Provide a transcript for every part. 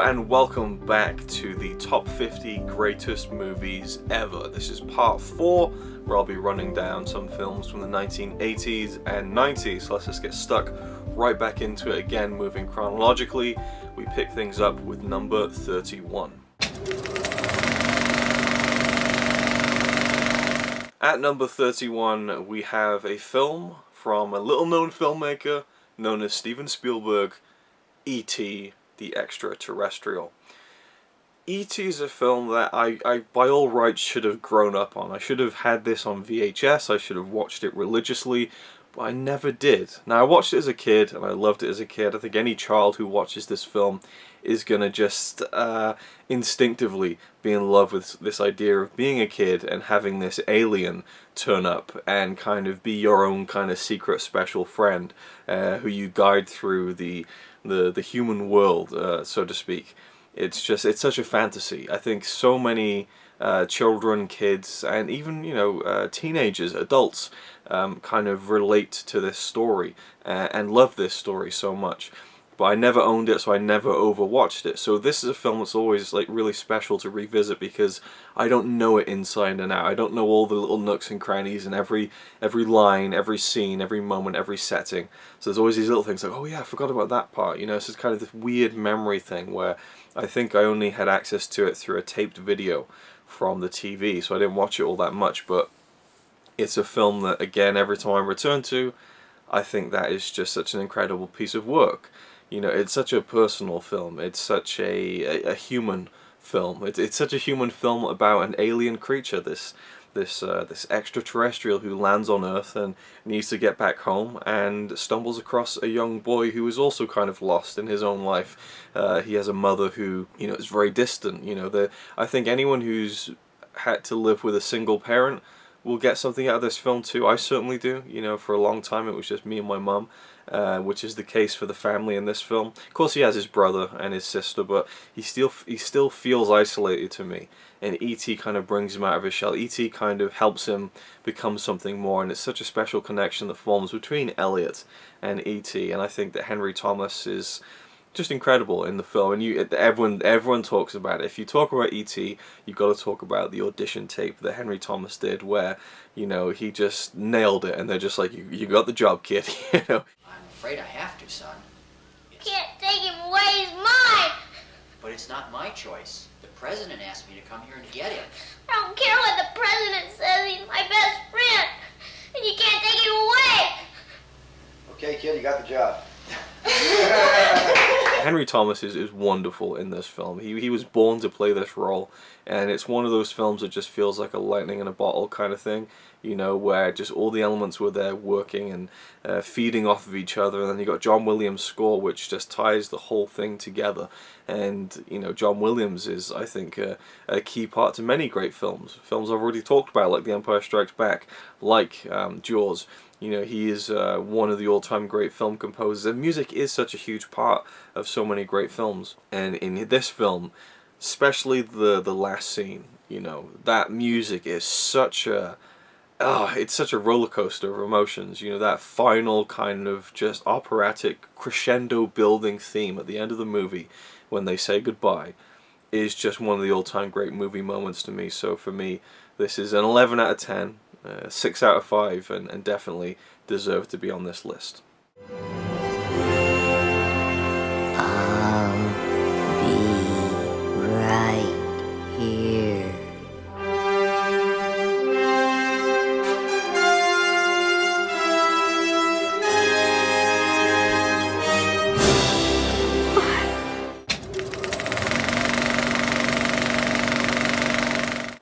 and welcome back to the top 50 greatest movies ever. This is part 4, where I'll be running down some films from the 1980s and 90s. So let's just get stuck right back into it again, moving chronologically. We pick things up with number 31. At number 31, we have a film from a little-known filmmaker known as Steven Spielberg, E.T. the Extraterrestrial. E.T. is a film that I by all rights should have grown up on. I should have had this on VHS, I should have watched it religiously, but I never did. Now, I watched it as a kid, and I loved it as a kid. I think any child who watches this film is gonna just instinctively be in love with this idea of being a kid and having this alien turn up and kind of be your own kind of secret special friend who you guide through the human world, so to speak. It's such a fantasy. I think so many children, kids, and even teenagers, adults, kind of relate to this story and love this story so much. But I never owned it, so I never overwatched it. So this is a film that's always like really special to revisit because I don't know it inside and out. I don't know all the little nooks and crannies and every line, every scene, every moment, every setting. So there's always these little things like, oh yeah, I forgot about that part. You know, this is kind of this weird memory thing where I think I only had access to it through a taped video from the TV, so I didn't watch it all that much. But it's a film that, again, every time I return to, I think that is just such an incredible piece of work. You know, it's such a personal film. It's such a human film. It's such a human film about an alien creature, this extraterrestrial who lands on Earth and needs to get back home and stumbles across a young boy who is also kind of lost in his own life. He has a mother who, is very distant. I think anyone who's had to live with a single parent will get something out of this film too. I certainly do. For a long time it was just me and my mum. Which is the case for the family in this film. Of course, he has his brother and his sister, but he still feels isolated to me. And E.T. kind of brings him out of his shell. E.T. kind of helps him become something more, and it's such a special connection that forms between Elliot and E.T. And I think that Henry Thomas is just incredible in the film, and everyone talks about it. If you talk about E.T., you've got to talk about the audition tape that Henry Thomas did, where he just nailed it, and they're just like, you got the job, kid. I'm afraid I have to, son. Can't take him away, he's mine! But it's not my choice. The president asked me to come here and get him. I don't care what the president says, he's my best friend! And you can't take him away! Okay, kid, you got the job. Henry Thomas is wonderful in this film. He was born to play this role, and it's one of those films that just feels like a lightning in a bottle kind of thing, where just all the elements were there working and feeding off of each other, and then you got John Williams' score, which just ties the whole thing together. And John Williams is, I think, a key part to many great films I've already talked about, like The Empire Strikes Back, like Jaws. He is one of the all-time great film composers, and music is such a huge part of so many great films. And in this film, especially the last scene, that music is such a it's such a roller coaster of emotions. That final kind of just operatic crescendo building theme at the end of the movie when they say goodbye is just one of the all-time great movie moments to me. So for me, this is an 11 out of 10. 6 out of 5, and definitely deserve to be on this list. I'll be right here.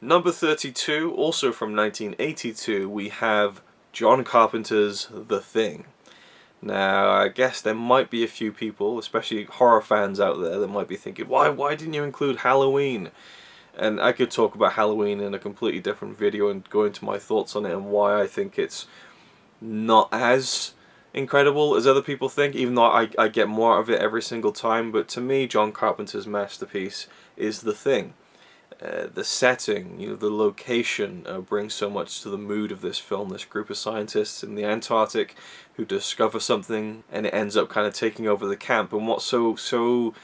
Number 32, also from 1982, we have John Carpenter's The Thing. Now, I guess there might be a few people, especially horror fans out there, that might be thinking, why didn't you include Halloween? And I could talk about Halloween in a completely different video and go into my thoughts on it and why I think it's not as incredible as other people think, even though I get more out of it every single time. But to me, John Carpenter's masterpiece is The Thing. The setting, the location brings so much to the mood of this film. This group of scientists in the Antarctic who discover something, and it ends up kind of taking over the camp. And what's so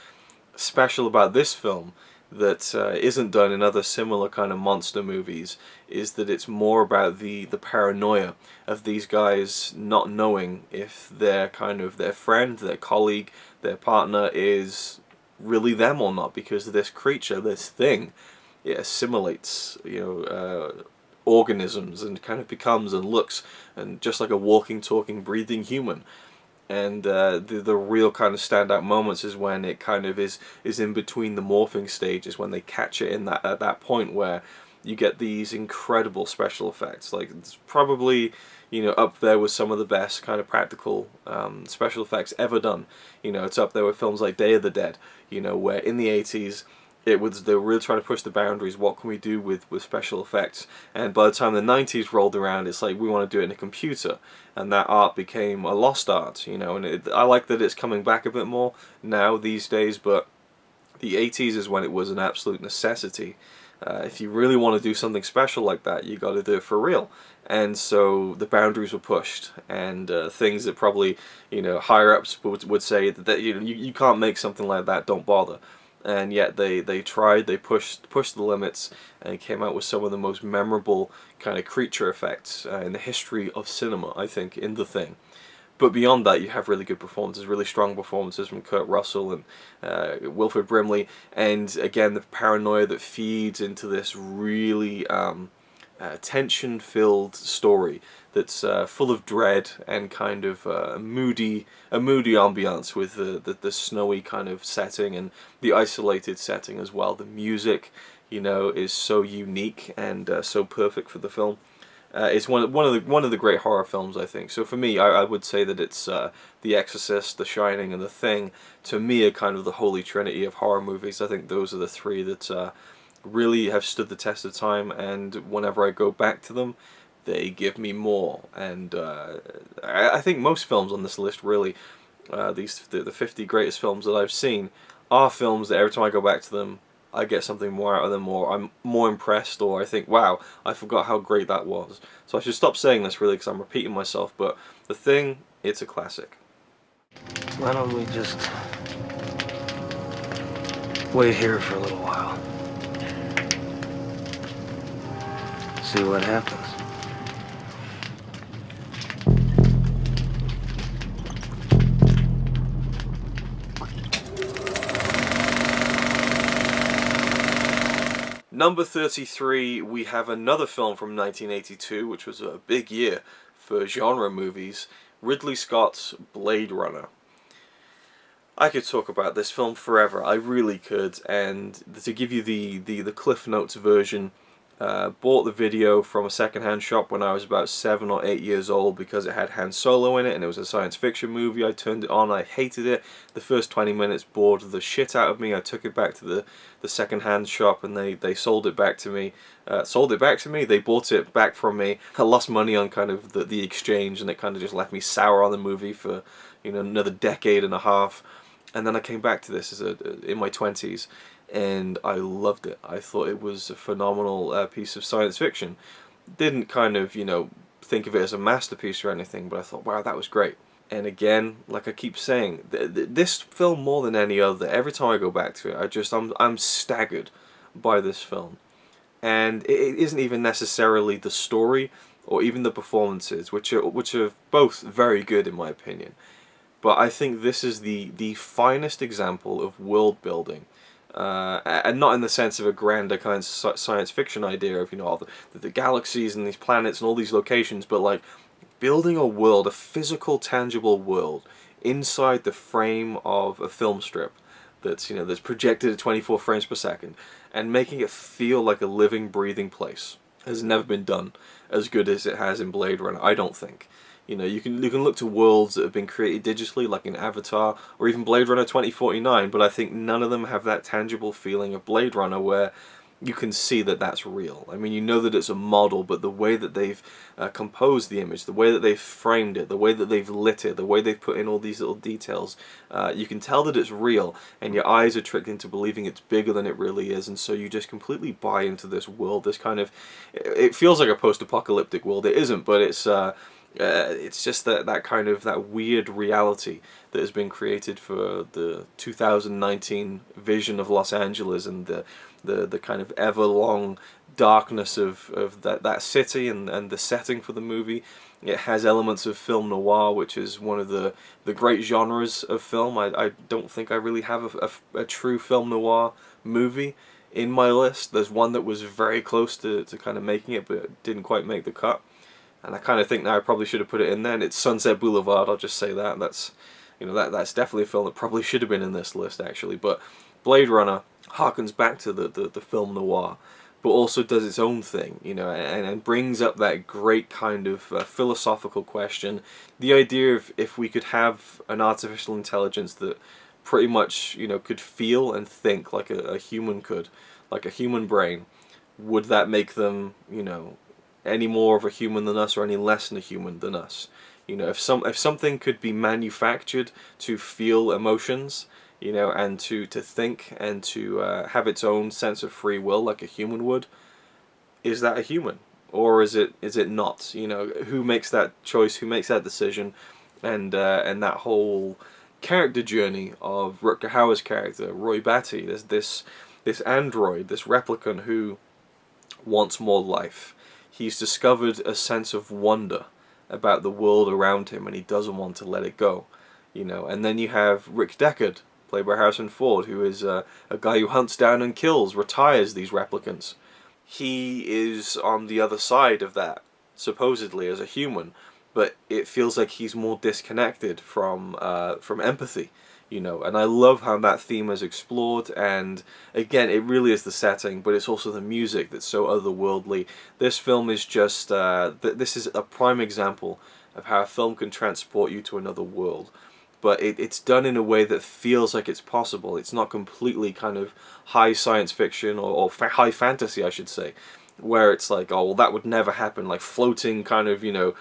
special about this film that isn't done in other similar kind of monster movies is that it's more about the paranoia of these guys not knowing if their friend, their colleague, their partner is really them or not, because this creature, this thing, it assimilates, organisms and kind of becomes and looks and just like a walking, talking, breathing human. And the real kind of standout moments is when it kind of is in between the morphing stages, when they catch it in that at that point where you get these incredible special effects. Like, it's probably, up there with some of the best kind of practical special effects ever done. It's up there with films like Day of the Dead, where in the 80s they were really trying to push the boundaries. What can we do with special effects? And by the time the 90s rolled around, it's like, we want to do it in a computer, and that art became a lost art. And I like that it's coming back a bit more now these days, but the 80s is when it was an absolute necessity. If you really want to do something special like that, you got to do it for real. And so the boundaries were pushed, and things that probably higher ups would say that you can't make something like that, don't bother. And yet they tried, they pushed the limits, and came out with some of the most memorable kind of creature effects in the history of cinema, I think, in The Thing. But beyond that, you have really good performances, really strong performances from Kurt Russell and Wilford Brimley, and again the paranoia that feeds into this really tension-filled story that's full of dread and kind of a moody ambiance with the snowy kind of setting and the isolated setting as well. The music, is so unique and so perfect for the film. It's one of the great horror films, I think. So for me, I would say that it's The Exorcist, The Shining, and The Thing. To me, are kind of the holy trinity of horror movies. I think those are the three that really have stood the test of time, and whenever I go back to them, they give me more. And I think most films on this list, really, the 50 greatest films that I've seen, are films that every time I go back to them, I get something more out of them, or I'm more impressed, or I think, wow, I forgot how great that was. So I should stop saying this, really, because I'm repeating myself, but The Thing, it's a classic. Why don't we just wait here for a little while? See what happens. Number 33, we have another film from 1982, which was a big year for genre movies, Ridley Scott's Blade Runner. I could talk about this film forever, I really could, and to give you the Cliff Notes version, bought the video from a secondhand shop when I was about 7 or 8 years old because it had Han Solo in it and it was a science fiction movie. I turned it on, I hated it. The first 20 minutes bored the shit out of me. I took it back to the secondhand shop and they sold it back to me. They bought it back from me. I lost money on kind of the exchange, and it kind of just left me sour on the movie for another decade and a half. And then I came back to this in my 20s. And I loved it. I thought it was a phenomenal piece of science fiction. Didn't kind of, think of it as a masterpiece or anything, but I thought, wow, that was great. And again, like I keep saying, this film more than any other, every time I go back to it, I'm staggered by this film. And it isn't even necessarily the story or even the performances, which are both very good in my opinion. But I think this is the finest example of world building. And not in the sense of a grander kind of science fiction idea of all the galaxies and these planets and all these locations, but like building a world, a physical, tangible world inside the frame of a film strip that's projected at 24 frames per second, and making it feel like a living, breathing place has never been done as good as it has in Blade Runner, I don't think. You can look to worlds that have been created digitally, like in Avatar, or even Blade Runner 2049, but I think none of them have that tangible feeling of Blade Runner where you can see that that's real. I mean, that it's a model, but the way that they've composed the image, the way that they've framed it, the way that they've lit it, the way they've put in all these little details, you can tell that it's real, and your eyes are tricked into believing it's bigger than it really is, and so you just completely buy into this world, this kind of, it feels like a post-apocalyptic world. It isn't, but it's It's just that kind of that weird reality that has been created for the 2019 vision of Los Angeles, and the kind of ever long darkness of that city and the setting for the movie. It has elements of film noir, which is one of the great genres of film. I don't think I really have a true film noir movie in my list. There's one that was very close to kind of making it, but didn't quite make the cut. And I kind of think now I probably should have put it in there. And it's Sunset Boulevard. I'll just say that. That's, you know, that's definitely a film that probably should have been in this list, actually. But Blade Runner harkens back to the film noir, but also does its own thing, you know, and brings up that great kind of philosophical question. The idea of if we could have an artificial intelligence that pretty much, you know, could feel and think like a human could, like a human brain, would that make them, you know, any more of a human than us or any less than a human than us? You know, if something could be manufactured to feel emotions, you know, and to think and to have its own sense of free will like a human would, is that a human? Or is it not? You know, who makes that choice, who makes that decision? And that whole character journey of Rutger Hauer's character, Roy Batty, there's this android, this replicant who wants more life. He's discovered a sense of wonder about the world around him, and he doesn't want to let it go, you know. And then you have Rick Deckard, played by Harrison Ford, who is a guy who hunts down and kills, retires these replicants. He is on the other side of that, supposedly as a human, but it feels like he's more disconnected from empathy, you know. And I love how that theme is explored, and again, it really is the setting, but it's also the music that's so otherworldly. This film is just this is a prime example of how a film can transport you to another world, but it's done in a way that feels like it's possible. It's not completely kind of high science fiction or high fantasy, I should say, where it's like, oh, well, that would never happen, like floating kind of, you know,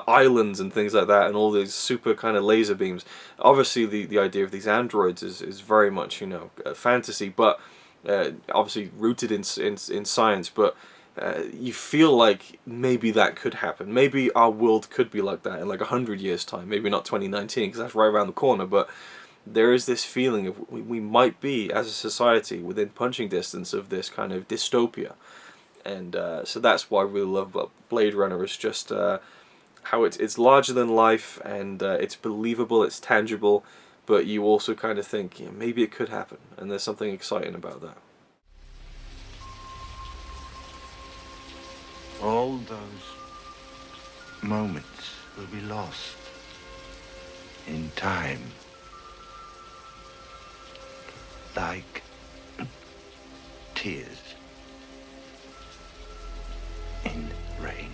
islands and things like that, and all these super kind of laser beams. Obviously, the idea of these androids is very much, you know, fantasy, but obviously rooted in science, but you feel like maybe that could happen. Maybe our world could be like that in like 100 years' time. Maybe not 2019, because that's right around the corner, but there is this feeling of we might be, as a society, within punching distance of this kind of dystopia. And so that's what I really love about Blade Runner, is just how it's larger than life, and it's believable, it's tangible, but you also kind of think, yeah, maybe it could happen, and there's something exciting about that. All those moments will be lost in time, like tears in rain.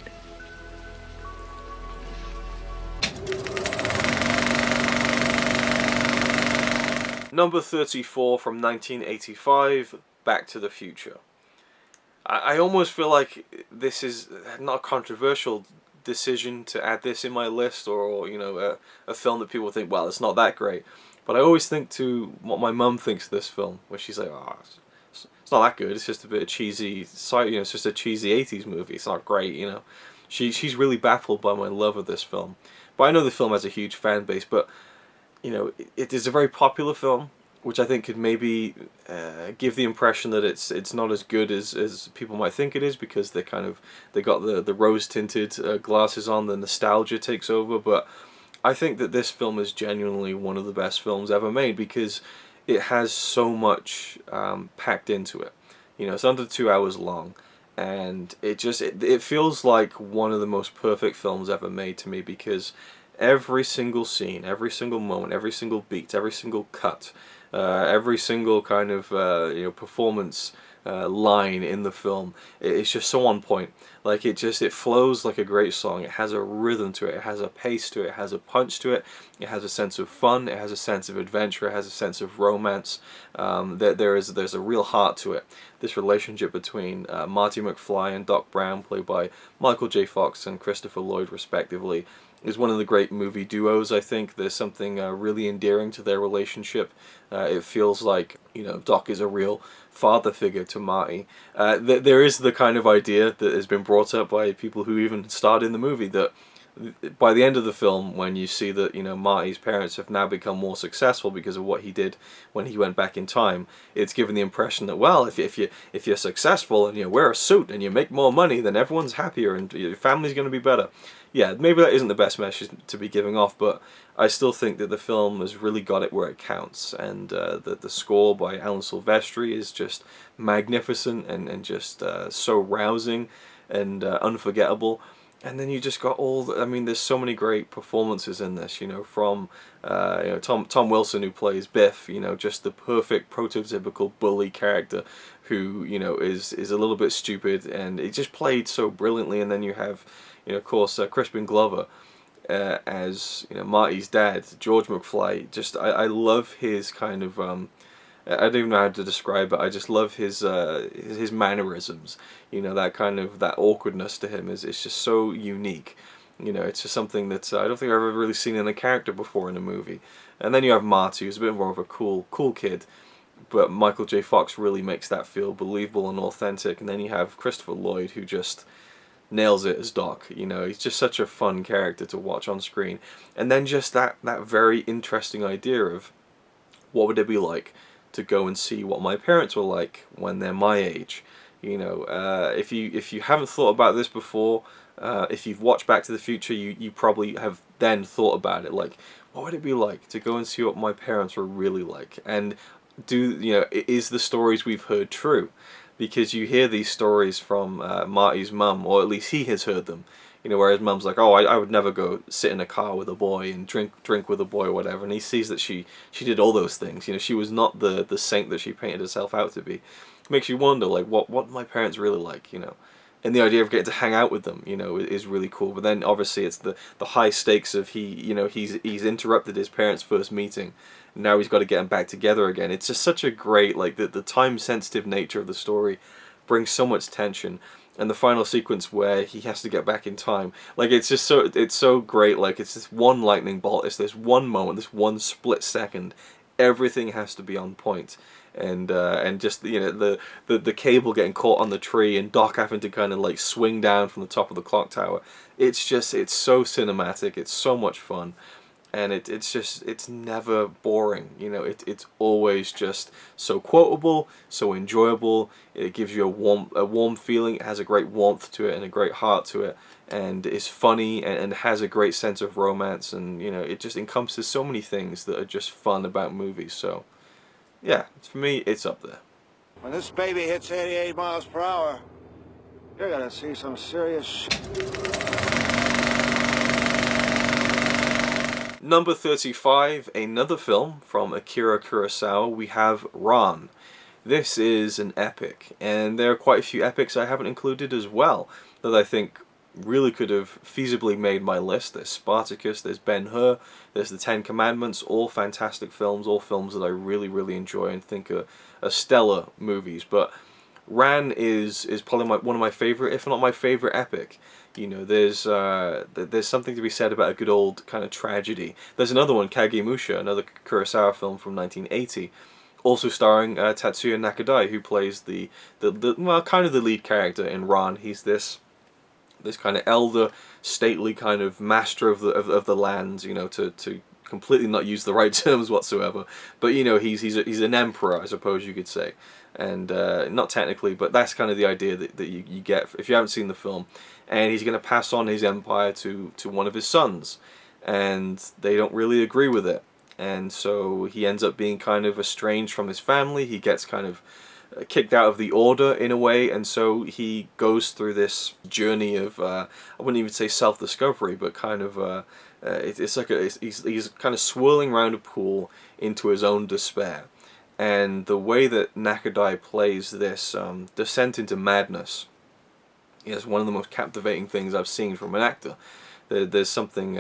Number 34 from 1985, Back to the Future. I almost feel like this is not a controversial decision to add this in my list, or you know, a film that people think, well, it's not that great. But I always think to what my mum thinks of this film, where she's like, oh, it's not that good. It's just a bit of cheesy, you know, it's just a cheesy 80s movie. It's not great, you know. She's really baffled by my love of this film. But I know the film has a huge fan base, but you know, it is a very popular film, which I think could maybe give the impression that it's not as good as people might think it is, because they got the rose tinted glasses on, the nostalgia takes over. But I think that this film is genuinely one of the best films ever made, because it has so much packed into it. You know, it's under 2 hours long, and it feels like one of the most perfect films ever made to me, because every single scene, every single moment, every single beat, every single cut, every single kind of you know, performance line in the film, it's just so on point. Like it flows like a great song. It has a rhythm to it. It has a pace to it. It has a punch to it. It has a sense of fun. It has a sense of adventure. It has a sense of romance. There's a real heart to it. This relationship between Marty McFly and Doc Brown, played by Michael J. Fox and Christopher Lloyd, respectively, is one of the great movie duos. I think there's something really endearing to their relationship. It feels like, you know, Doc is a real father figure to Marty. There is the kind of idea that has been brought up by people who even starred in the movie that by the end of the film, when you see that, you know, Marty's parents have now become more successful because of what he did when he went back in time, it's given the impression that, well, if you're successful and you wear a suit and you make more money, then everyone's happier and your family's going to be better. Yeah, maybe that isn't the best message to be giving off, but I still think that the film has really got it where it counts, and the score by Alan Silvestri is just magnificent and just so rousing and unforgettable. And then you just got all the, I mean, there's so many great performances in this, you know, from Tom Wilson, who plays Biff, you know, just the perfect prototypical bully character who, you know, is a little bit stupid, and it just played so brilliantly. And then you have, you know, of course, Crispin Glover as, you know, Marty's dad, George McFly. Just I love his kind of I don't even know how to describe it. I just love his mannerisms. You know, that kind of, that awkwardness to him is just so unique. You know, it's just something that I don't think I've ever really seen in a character before in a movie. And then you have Marty, who's a bit more of a cool kid, but Michael J. Fox really makes that feel believable and authentic. And then you have Christopher Lloyd, who just nails it as Doc. You know, he's just such a fun character to watch on screen. And then just that very interesting idea of what would it be like to go and see what my parents were like when they're my age. You know, if you haven't thought about this before, if you've watched Back to the Future, you probably have then thought about it, like, what would it be like to go and see what my parents were really like? And is the stories we've heard true? Because you hear these stories from Marty's mum, or at least he has heard them. You know, where his mum's like, oh, I would never go sit in a car with a boy and drink with a boy or whatever. And he sees that she did all those things. You know, she was not the saint that she painted herself out to be. It makes you wonder, like, what my parents really like, you know. And the idea of getting to hang out with them, you know, is really cool. But then obviously it's the high stakes of he's interrupted his parents' first meeting. And now he's got to get them back together again. It's just such a great, like, the time-sensitive nature of the story brings so much tension. And the final sequence where he has to get back in time, like, it's so great. Like, it's this one lightning bolt, it's this one moment, this one split second. Everything has to be on point. And just, you know, the cable getting caught on the tree and Doc having to kind of like swing down from the top of the clock tower. It's so cinematic. It's so much fun. And it's never boring, you know. It's always just so quotable, so enjoyable. It gives you a warm feeling. It has a great warmth to it and a great heart to it, and is funny and has a great sense of romance. And you know, it just encompasses so many things that are just fun about movies. So, yeah, for me, it's up there. When this baby hits 88 miles per hour, you're gonna see some serious shit. Number 35, another film from Akira Kurosawa, we have Ran. This is an epic, and there are quite a few epics I haven't included as well that I think really could have feasibly made my list. There's Spartacus, there's Ben-Hur, there's the Ten Commandments, all fantastic films, all films that I really, really enjoy and think are stellar movies. But Ran is probably one of my favorite, if not my favorite epic. You know, there's something to be said about a good old kind of tragedy. There's another one, Kagemusha, another Kurosawa film from 1980, also starring Tatsuya Nakadai, who plays the kind of the lead character in Ran. He's this kind of elder, stately kind of master of the lands, you know, to completely not use the right terms whatsoever. But you know, he's an emperor, I suppose you could say. And not technically, but that's kind of the idea that you get if you haven't seen the film. And he's going to pass on his empire to one of his sons, and they don't really agree with it. And so he ends up being kind of estranged from his family. He gets kind of kicked out of the order in a way, and so he goes through this journey of I wouldn't even say self-discovery, but kind of it's like he's kind of swirling around a pool into his own despair. And the way that Nakadai plays this descent into madness is one of the most captivating things I've seen from an actor. There's something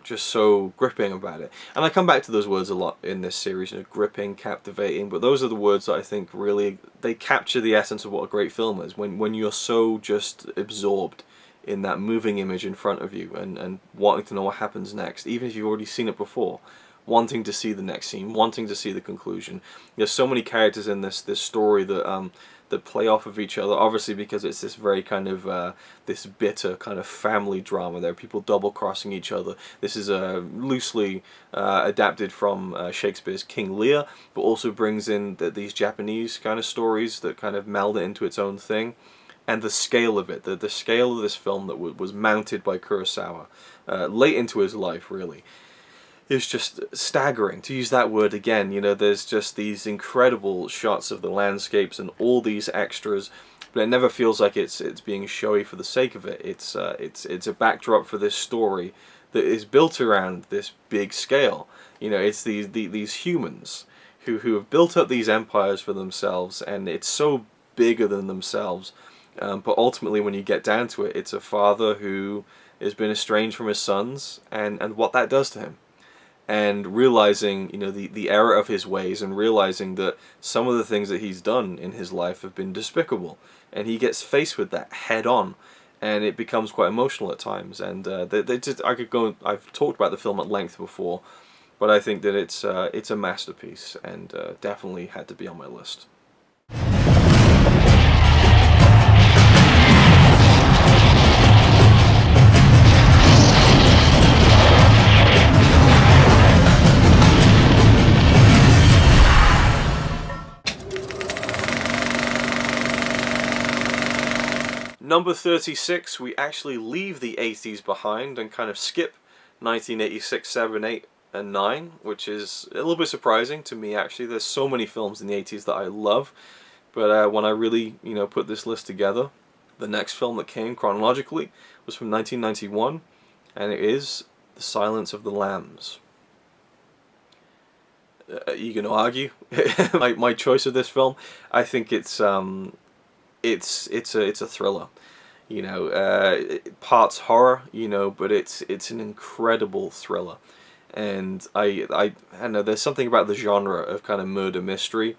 just so gripping about it. And I come back to those words a lot in this series, you know, gripping, captivating, but those are the words that I think really, they capture the essence of what a great film is. When you're so just absorbed in that moving image in front of you and wanting to know what happens next, even if you've already seen it before. wanting to see the next scene, wanting to see the conclusion. There's so many characters in this story that that play off of each other, obviously because it's this very kind of this bitter kind of family drama. There are people double-crossing each other. This is loosely adapted from Shakespeare's King Lear, but also brings in these Japanese kind of stories that kind of meld it into its own thing. And the scale of it, the scale of this film that was mounted by Kurosawa late into his life, really, is just staggering, to use that word again. You know, there's just these incredible shots of the landscapes and all these extras, but it never feels like it's being showy for the sake of it. It's a backdrop for this story that is built around this big scale. You know, it's these humans who have built up these empires for themselves, and it's so bigger than themselves. But ultimately, when you get down to it, it's a father who has been estranged from his sons, and what that does to him. And realizing, you know, the error of his ways, and realizing that some of the things that he's done in his life have been despicable, and he gets faced with that head on, and it becomes quite emotional at times. And I've talked about the film at length before, but I think that it's a masterpiece, and definitely had to be on my list. Number 36, we actually leave the 80s behind and kind of skip 1986, 7, 8, and 9, which is a little bit surprising to me, actually. There's so many films in the 80s that I love, but when I really, you know, put this list together, the next film that came chronologically was from 1991, and it is The Silence of the Lambs. Are you going to argue my choice of this film? I think it's a thriller. You know, parts horror, you know, but it's an incredible thriller. And I know there's something about the genre of kind of murder mystery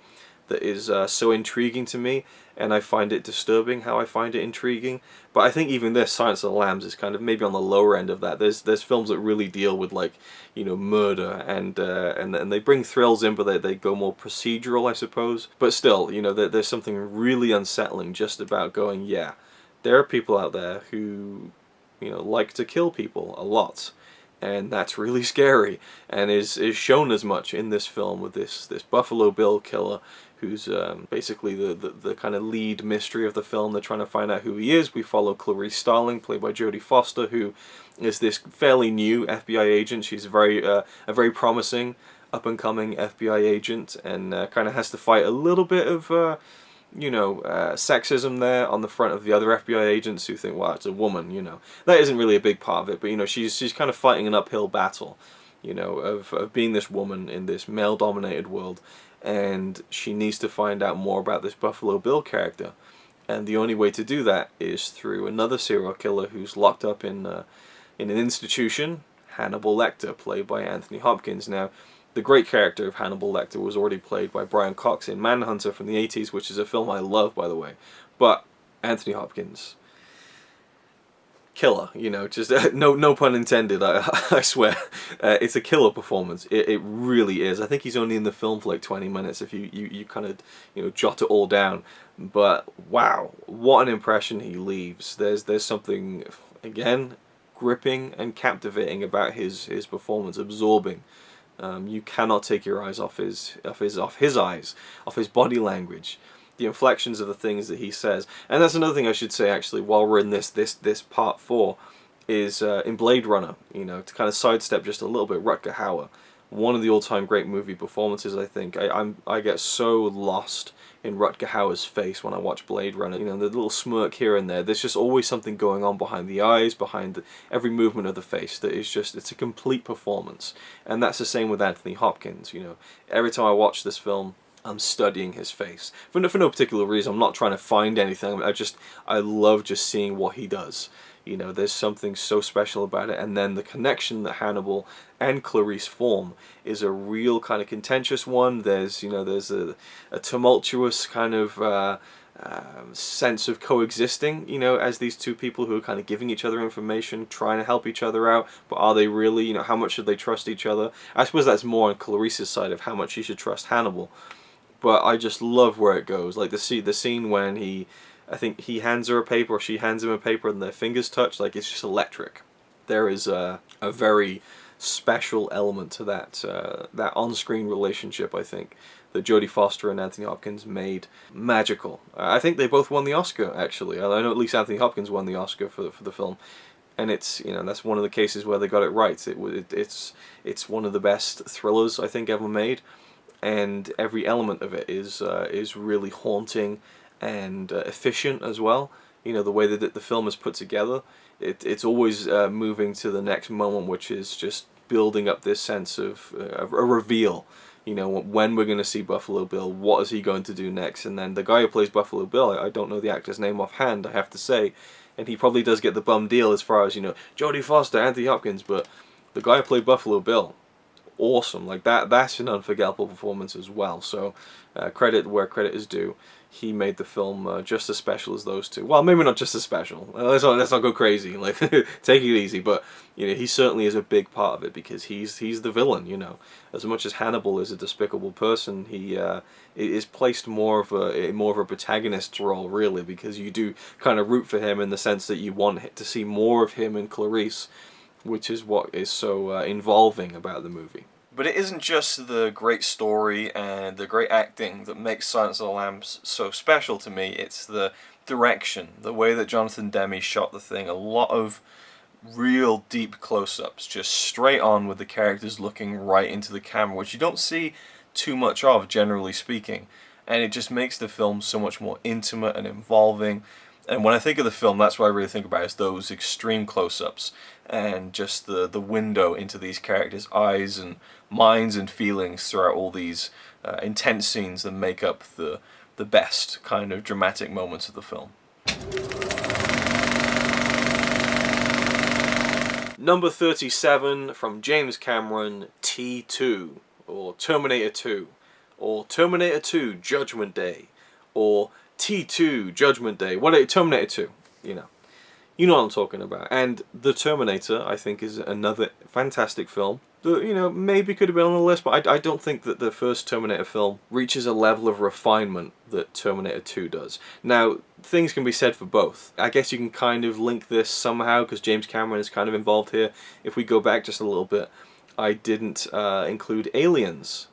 that is so intriguing to me, and I find it disturbing how I find it intriguing. But I think even this, Silence of the Lambs, is kind of maybe on the lower end of that. There's films that really deal with, like, you know, murder, and they bring thrills in, but they go more procedural, I suppose. But still, you know, there's something really unsettling just about going, yeah, there are people out there who, you know, like to kill people a lot. And that's really scary, and is shown as much in this film with this Buffalo Bill killer, who's basically the kind of lead mystery of the film. They're trying to find out who he is. We follow Clarice Starling, played by Jodie Foster, who is this fairly new FBI agent. She's a very promising up-and-coming FBI agent, and kind of has to fight a little bit of you know, sexism there on the front of the other FBI agents who think, well, it's a woman, you know. That isn't really a big part of it, but, you know, she's kind of fighting an uphill battle, you know, of being this woman in this male-dominated world, and she needs to find out more about this Buffalo Bill character. And the only way to do that is through another serial killer who's locked up in an institution, Hannibal Lecter, played by Anthony Hopkins. Now, the great character of Hannibal Lecter was already played by Brian Cox in Manhunter from the 80s, which is a film I love, by the way. But Anthony Hopkins, killer, you know, just no pun intended, I swear. It's a killer performance. It really is. I think he's only in the film for like 20 minutes if you kind of, you know, jot it all down. But wow, what an impression he leaves. There's something, again, gripping and captivating about his performance, absorbing. You cannot take your eyes off his eyes, off his body language, the inflections of the things that he says. And that's another thing I should say, actually, while we're in this part 4, is in Blade Runner, you know, to kind of sidestep just a little bit, Rutger Hauer, one of the all-time great movie performances, I think. I get so lost in Rutger Hauer's face when I watch Blade Runner. You know, the little smirk here and there. There's just always something going on behind the eyes, behind every movement of the face that is just, it's a complete performance. And that's the same with Anthony Hopkins, you know. Every time I watch this film, I'm studying his face. For no particular reason. I'm not trying to find anything. I love just seeing what he does. You know, there's something so special about it, and then the connection that Hannibal and Clarice form is a real kind of contentious one. There's, you know, there's a tumultuous kind of sense of coexisting, you know, as these two people who are kind of giving each other information, trying to help each other out, but are they really, you know, how much should they trust each other? I suppose that's more on Clarice's side of how much she should trust Hannibal. But I just love where it goes. Like the scene when I think he hands her a paper or she hands him a paper and their fingers touch, like it's just electric. There is a very special element to that on-screen relationship, I think, that Jodie Foster and Anthony Hopkins made magical. I think they both won the Oscar, actually. I know at least Anthony Hopkins won the Oscar for the film. And it's, you know, that's one of the cases where they got it right. It's one of the best thrillers I think ever made, and every element of it is really haunting and efficient as well. You know, the way that the film is put together, it's always moving to the next moment, which is just building up this sense of a reveal. You know, when we're going to see Buffalo Bill, what is he going to do next? And then the guy who plays Buffalo Bill, I don't know the actor's name offhand, I have to say, and he probably does get the bum deal as far as, you know, Jodie Foster, Anthony Hopkins, but the guy who played Buffalo Bill, awesome. Like that's an unforgettable performance as well. So credit where credit is due. He made the film just as special as those two. Well, maybe not just as special. Let's not go crazy. Like take it easy. But you know, he certainly is a big part of it because he's the villain. You know, as much as Hannibal is a despicable person, he is placed more of a protagonist's role, really, because you do kind of root for him in the sense that you want to see more of him and Clarice, which is what is so involving about the movie. But it isn't just the great story and the great acting that makes Silence of the Lambs so special to me. It's the direction, the way that Jonathan Demme shot the thing. A lot of real deep close-ups, just straight on with the characters looking right into the camera, which you don't see too much of, generally speaking. And it just makes the film so much more intimate and involving. And when I think of the film, that's what I really think about, is those extreme close-ups and just the window into these characters' eyes and minds and feelings throughout all these intense scenes that make up the best kind of dramatic moments of the film. Number 37 from James Cameron, T2, or Terminator 2, or Terminator 2 Judgment Day, or T2 Judgment Day, Terminator 2, you know what I'm talking about. And The Terminator, I think, is another fantastic film that, you know, maybe could have been on the list, but I don't think that the first Terminator film reaches a level of refinement that Terminator 2 does. Now, things can be said for both. I guess you can kind of link this somehow, because James Cameron is kind of involved here. If we go back just a little bit, I didn't include Aliens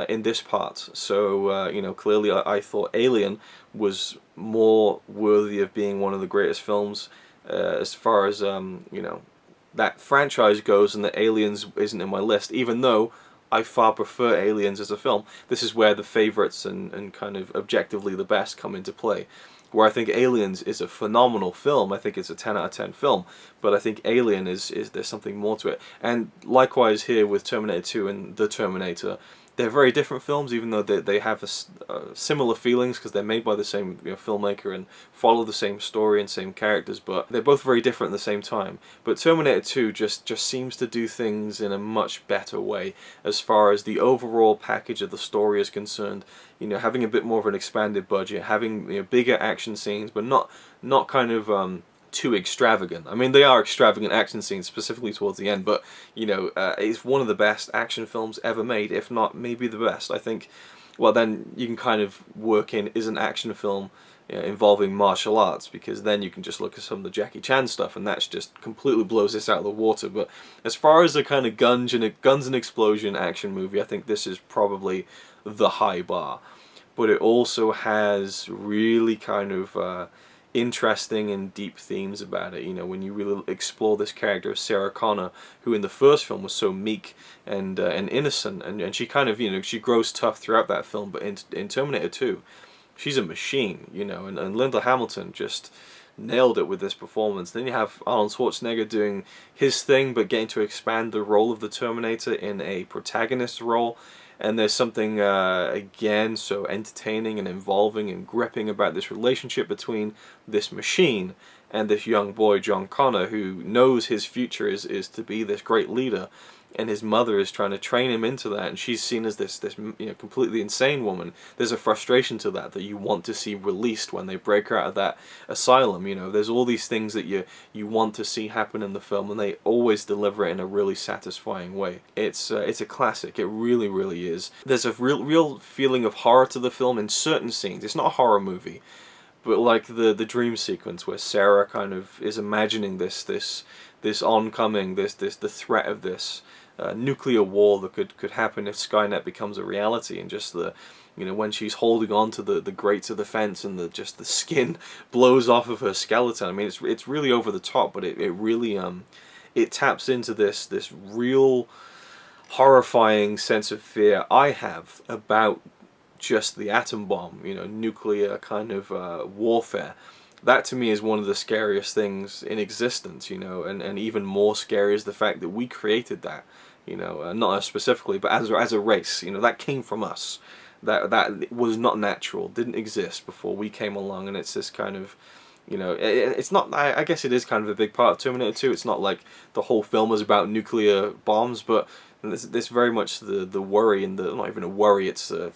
in this part, so you know, clearly I thought Alien was more worthy of being one of the greatest films as far as you know, that franchise goes, and that Aliens isn't in my list, even though I far prefer Aliens as a film. This is where the favourites and kind of objectively the best come into play. Where I think Aliens is a phenomenal film, I think it's a 10 out of 10 film, but I think Alien is there's something more to it. And likewise here with Terminator 2 and The Terminator, they're very different films, even though they have similar feelings because they're made by the same, you know, filmmaker and follow the same story and same characters, but they're both very different at the same time. But Terminator 2 just seems to do things in a much better way as far as the overall package of the story is concerned. You know, having a bit more of an expanded budget, having, you know, bigger action scenes, but not kind of too extravagant. I mean, they are extravagant action scenes, specifically towards the end, but, you know, it's one of the best action films ever made, if not maybe the best. I think, well, then you can kind of work in, is an action film, you know, involving martial arts, because then you can just look at some of the Jackie Chan stuff, and that's just completely blows this out of the water. But as far as a kind of guns and explosion action movie, I think this is probably the high bar. But it also has really kind of interesting and deep themes about it. You know, when you really explore this character of Sarah Connor, who in the first film was so meek and innocent, and she kind of, you know, she grows tough throughout that film, but in Terminator 2, she's a machine, you know, and Linda Hamilton just nailed it with this performance. Then you have Arnold Schwarzenegger doing his thing, but getting to expand the role of the Terminator in a protagonist role. And there's something, again, so entertaining and involving and gripping about this relationship between this machine and this young boy, John Connor, who knows his future is to be this great leader. and his mother is trying to train him into that, and she's seen as this completely insane woman. There's a frustration to that you want to see released when they break her out of that asylum. There's all these things that you want to see happen in the film, and they always deliver it in a really satisfying way. It's a classic. It really, really is. There's a real feeling of horror to the film in certain scenes. It's not a horror movie, but like the dream sequence where Sarah kind of is imagining this oncoming, the threat of this nuclear war that could happen if Skynet becomes a reality, and just when she's holding on to the grates of the fence and the skin blows off of her skeleton. I mean, it's really over the top, but it really it taps into this real horrifying sense of fear I have about just the atom bomb, nuclear kind of warfare. That to me is one of the scariest things in existence, and even more scary is the fact that we created that, not us specifically, but as a race, that came from us. That was not natural, didn't exist before we came along, and it's this kind of, it's not, I guess it is kind of a big part of Terminator 2. It's not like the whole film is about nuclear bombs, but this very much the worry, and not even a worry, it's the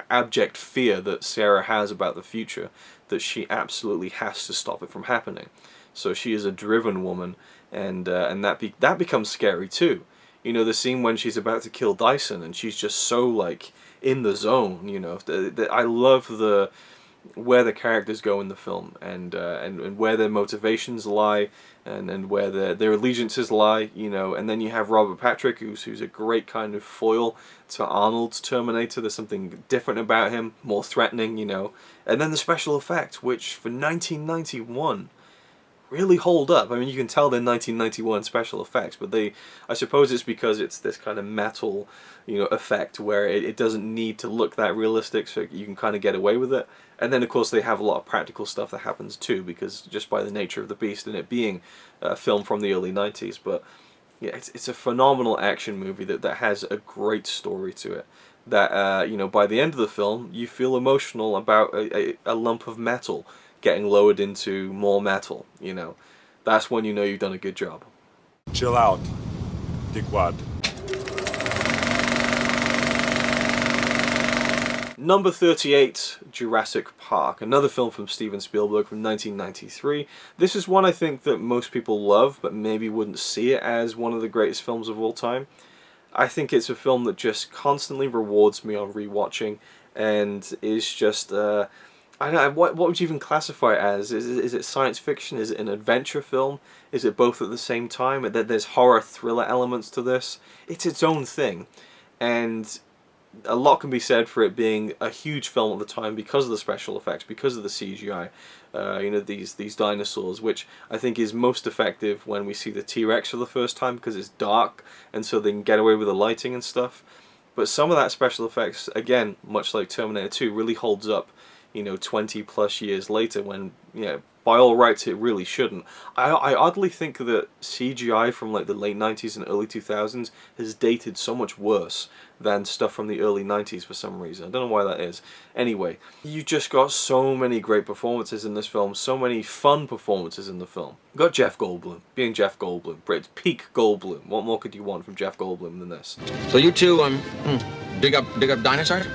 abject fear that Sarah has about the future, that she absolutely has to stop it from happening. So she is a driven woman, and that becomes scary too. The scene when she's about to kill Dyson, and she's just so like in the zone. I love where the characters go in the film, and where their motivations lie, and where their allegiances lie, and then you have Robert Patrick, who's a great kind of foil to Arnold's Terminator. There's something different about him, more threatening, and then the special effects, which for 1991 really hold up. I mean, you can tell they're 1991 special effects, but I suppose it's because it's this kind of metal, effect where it doesn't need to look that realistic, so you can kind of get away with it. And then, of course, they have a lot of practical stuff that happens too, because just by the nature of the beast and it being a film from the early 90s. But yeah, it's a phenomenal action movie that has a great story to it. That by the end of the film, you feel emotional about a lump of metal getting lowered into more metal. That's when you've done a good job. Chill out, dickwad. Number 38, Jurassic Park, another film from Steven Spielberg from 1993. This is one I think that most people love, but maybe wouldn't see it as one of the greatest films of all time. I think it's a film that just constantly rewards me on rewatching, and is just, I don't know, what would you even classify it as? Is it science fiction? Is it an adventure film? Is it both at the same time? There's horror thriller elements to this. It's its own thing, and a lot can be said for it being a huge film at the time because of the special effects, because of the CGI. These dinosaurs, which I think is most effective when we see the T-Rex for the first time, because it's dark and so they can get away with the lighting and stuff. But some of that special effects, again, much like Terminator 2, really holds up 20 plus years later, when by all rights it really shouldn't. I oddly think that CGI from like the late 90s and early 2000s has dated so much worse than stuff from the early 90s for some reason. I don't know why that is. Anyway, you just got so many great performances in this film, so many fun performances in the film. You got Jeff Goldblum, being Jeff Goldblum, It's peak Goldblum. What more could you want from Jeff Goldblum than this? So you two dig up dinosaurs?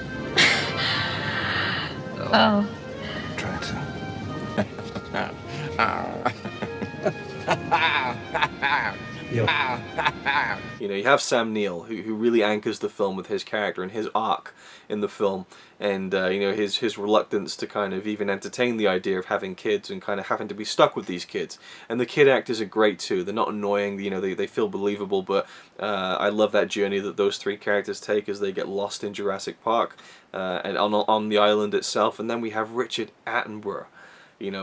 Oh. Try to. You have Sam Neill, who really anchors the film with his character and his arc in the film, and his reluctance to kind of even entertain the idea of having kids and kind of having to be stuck with these kids. And the kid actors are great too. They're not annoying. They feel believable. But I love that journey that those three characters take as they get lost in Jurassic Park and on the island itself. And then we have Richard Attenborough,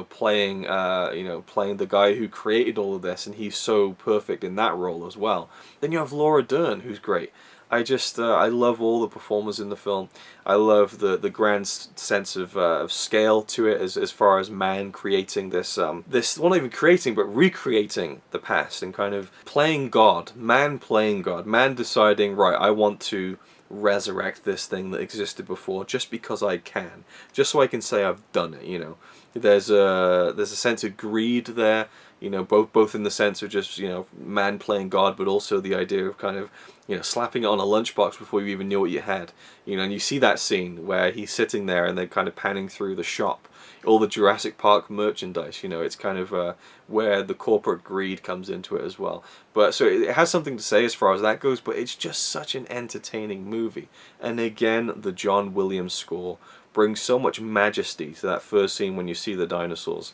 playing the guy who created all of this, and he's so perfect in that role as well. Then you have Laura Dern, who's great. I love all the performers in the film. I love the grand sense of scale to it, as far as man creating this well, not even creating, but recreating the past, and kind of playing God, man deciding, right, I want to resurrect this thing that existed before just because I can, just so I can say I've done it. There's a sense of greed there, You know, both in the sense of just, you know, man playing God, but also the idea of kind of, you know, slapping it on a lunchbox before you even knew what you had. You know, and you see that scene where he's sitting there and they're kind of panning through the shop, all the Jurassic Park merchandise. You know, it's kind of where the corporate greed comes into it as well. But so it has something to say as far as that goes, but it's just such an entertaining movie. And again, the John Williams score brings so much majesty to that first scene when you see the dinosaurs,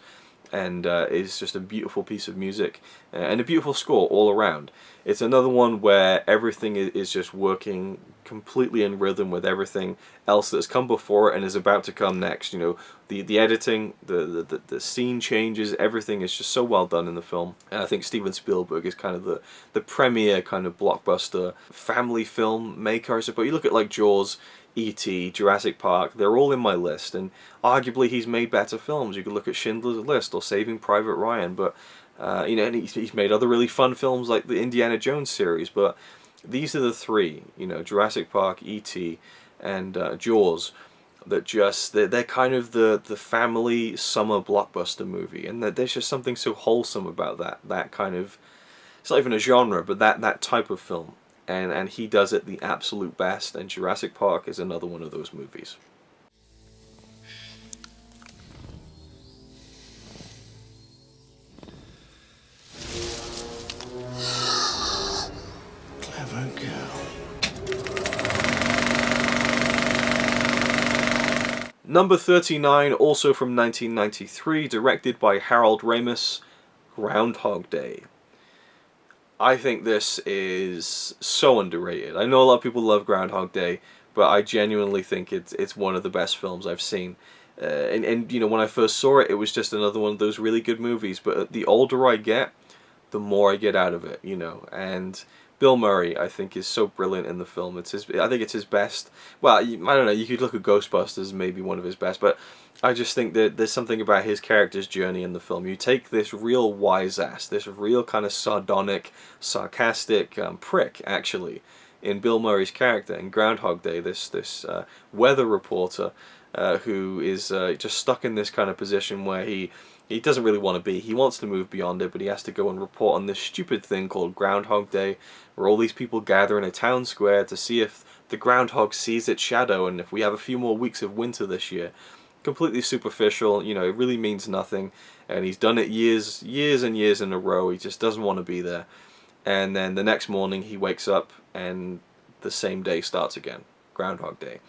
and is just a beautiful piece of music and a beautiful score all around. It's another one where everything is just working completely in rhythm with everything else that's come before it and is about to come next. You know, the editing, the scene changes, everything is just so well done in the film. And I think Steven Spielberg is kind of the premier kind of blockbuster family film maker, I suppose. You look at like Jaws, E.T., Jurassic Park, they're all in my list, and arguably he's made better films. You could look at Schindler's List or Saving Private Ryan, but you know, and he's made other really fun films like the Indiana Jones series, but these are the three, you know, Jurassic Park, E.T., and Jaws, that just, they're kind of the family summer blockbuster movie, and that there's just something so wholesome about that kind of, it's not even a genre, but that type of film. And he does it the absolute best, and Jurassic Park is another one of those movies. Clever girl. Number 39, also from 1993, directed by Harold Ramis, Groundhog Day. I think this is so underrated. I know a lot of people love Groundhog Day, but I genuinely think it's one of the best films I've seen. And you know, when I first saw it, it was just another one of those really good movies. But the older I get, the more I get out of it. You know, and Bill Murray, I think, is so brilliant in the film. I think it's his best. Well, I don't know. You could look at Ghostbusters, maybe one of his best, but I just think that there's something about his character's journey in the film. You take this real wise ass, this real kind of sardonic, sarcastic prick, actually, in Bill Murray's character in Groundhog Day, this weather reporter who is just stuck in this kind of position where he doesn't really want to be. He wants to move beyond it, but he has to go and report on this stupid thing called Groundhog Day, where all these people gather in a town square to see if the groundhog sees its shadow and if we have a few more weeks of winter this year. Completely superficial, you know, it really means nothing, and he's done it years and years in a row. He just doesn't want to be there. And then the next morning he wakes up and the same day starts again. Groundhog Day.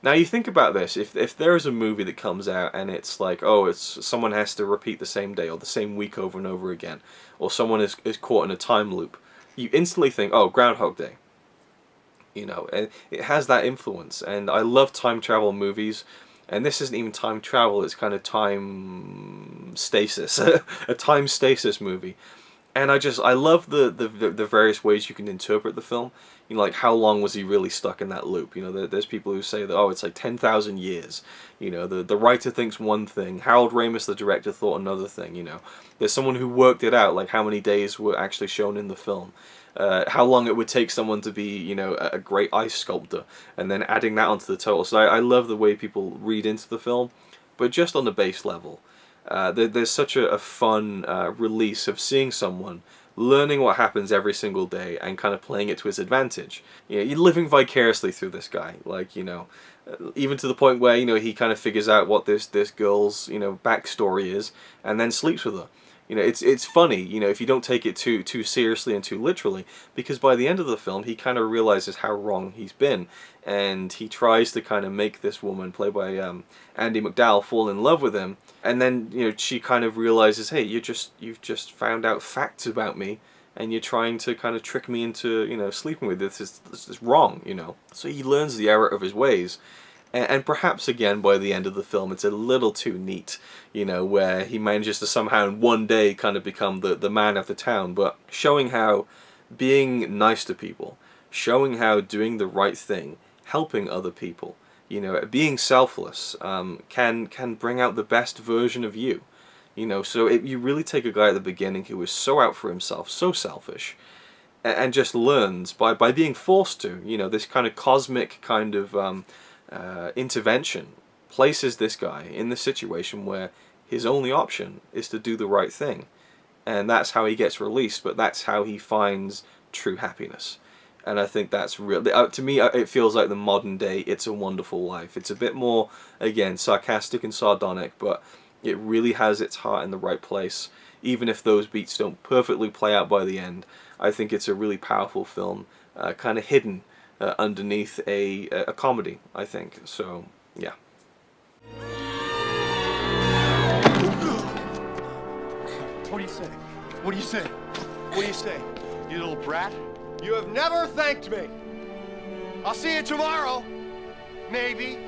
Now you think about this, if there is a movie that comes out and it's like, oh, it's someone has to repeat the same day or the same week over and over again, or someone is caught in a time loop, you instantly think, oh, Groundhog Day. You know, and it has that influence, and I love time travel movies. And this isn't even time travel, it's kind of time stasis, a time stasis movie. And I love the various ways you can interpret the film. You know, like how long was he really stuck in that loop? You know, there's people who say that, oh, it's like 10,000 years. You know, the writer thinks one thing, Harold Ramis, the director, thought another thing, you know. There's someone who worked it out, like how many days were actually shown in the film. How long it would take someone to be, you know, a great ice sculptor, and then adding that onto the total. So I love the way people read into the film, but just on the base level. There's such a fun release of seeing someone learning what happens every single day and kind of playing it to his advantage. You know, you're living vicariously through this guy, like, you know, even to the point where, you know, he kind of figures out what this girl's, you know, backstory is, and then sleeps with her. You know, it's funny, you know, if you don't take it too seriously and too literally, because by the end of the film, he kind of realizes how wrong he's been, and he tries to kind of make this woman, played by Andie MacDowell, fall in love with him, and then, you know, she kind of realizes, hey, you've just found out facts about me, and you're trying to kind of trick me into, you know, sleeping with this is wrong, you know. So he learns the error of his ways. And perhaps, again, by the end of the film, it's a little too neat, you know, where he manages to somehow in one day kind of become the man of the town, but showing how being nice to people, showing how doing the right thing, helping other people, you know, being selfless, can bring out the best version of you, you know. So you really take a guy at the beginning who is so out for himself, so selfish, and just learns by being forced to, you know, this kind of cosmic kind of intervention places this guy in the situation where his only option is to do the right thing. and that's how he gets released, but that's how he finds true happiness. And I think that's real. To me, it feels like the modern day It's a Wonderful Life. It's a bit more, again, sarcastic and sardonic, but it really has its heart in the right place. Even if those beats don't perfectly play out by the end, I think it's a really powerful film, kind of hidden underneath a comedy, I think. So, yeah. What do you say? What do you say? What do you say? You little brat? You have never thanked me. I'll see you tomorrow. Maybe.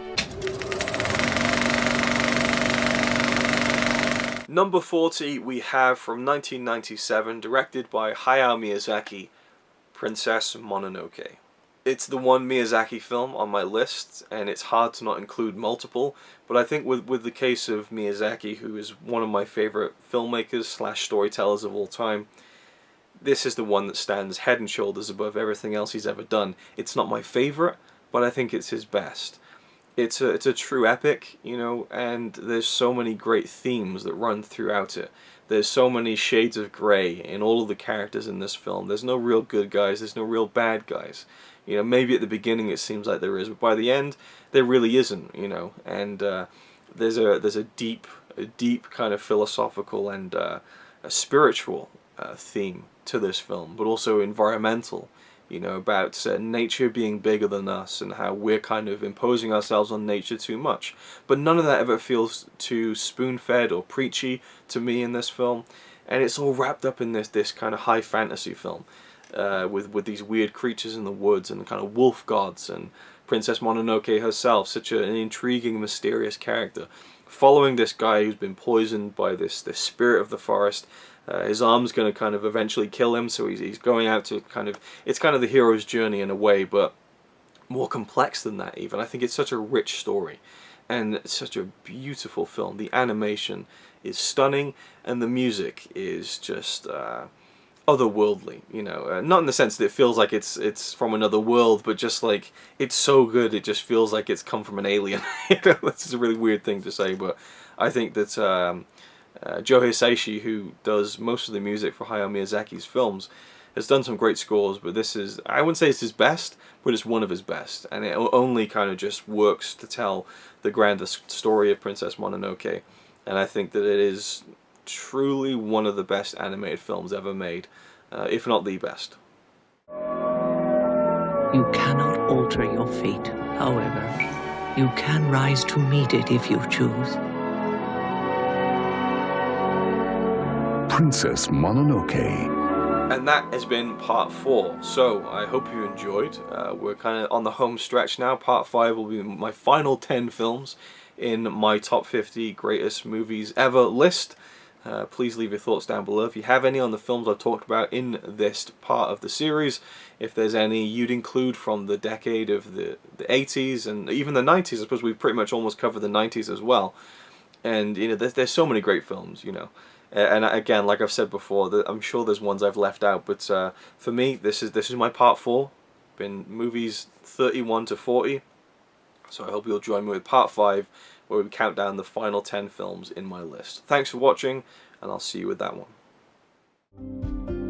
Number 40 we have from 1997, directed by Hayao Miyazaki, Princess Mononoke. It's the one Miyazaki film on my list, and it's hard to not include multiple, but I think with the case of Miyazaki, who is one of my favorite filmmakers slash storytellers of all time, this is the one that stands head and shoulders above everything else he's ever done. It's not my favorite, but I think it's his best. It's a true epic, you know, and there's so many great themes that run throughout it. There's so many shades of grey in all of the characters in this film. There's no real good guys, there's no real bad guys. You know, maybe at the beginning it seems like there is, but by the end there really isn't, you know. And there's a deep kind of philosophical and a spiritual theme to this film, but also environmental, you know, about nature being bigger than us and how we're kind of imposing ourselves on nature too much. But none of that ever feels too spoon-fed or preachy to me in this film, and it's all wrapped up in this kind of high fantasy film with these weird creatures in the woods and kind of wolf gods and Princess Mononoke herself, such an intriguing, mysterious character, following this guy who's been poisoned by this spirit of the forest. His arm's going to kind of eventually kill him, so he's going out to kind of... It's kind of the hero's journey in a way, but more complex than that even. I think it's such a rich story, and it's such a beautiful film. The animation is stunning, and the music is just otherworldly, you know. Not in the sense that it feels like it's from another world, but just like, it's so good, it just feels like it's come from an alien. You know, this is a really weird thing to say, but I think that... Joe Hisaishi, who does most of the music for Hayao Miyazaki's films, has done some great scores, but this is, I wouldn't say it's his best, but it's one of his best, and it only kind of just works to tell the grander story of Princess Mononoke, and I think that it is truly one of the best animated films ever made, if not the best. You cannot alter your fate, however. You can rise to meet it if you choose. Princess Mononoke. And that has been part 4, so I hope you enjoyed. We're kind of on the home stretch now. Part 5 will be my final 10 films in my top 50 greatest movies ever list. Please leave your thoughts down below if you have any on the films I've talked about in this part of the series. If there's any you'd include from the decade of the 80s and even the 90s. I suppose we've pretty much almost covered the 90s as well. And, you know, there's so many great films, you know. And again, like I've said before, I'm sure there's ones I've left out, but for me, this is my part 4. Been movies 31 to 40, so I hope you'll join me with part 5, where we count down the final 10 films in my list. Thanks for watching, and I'll see you with that one.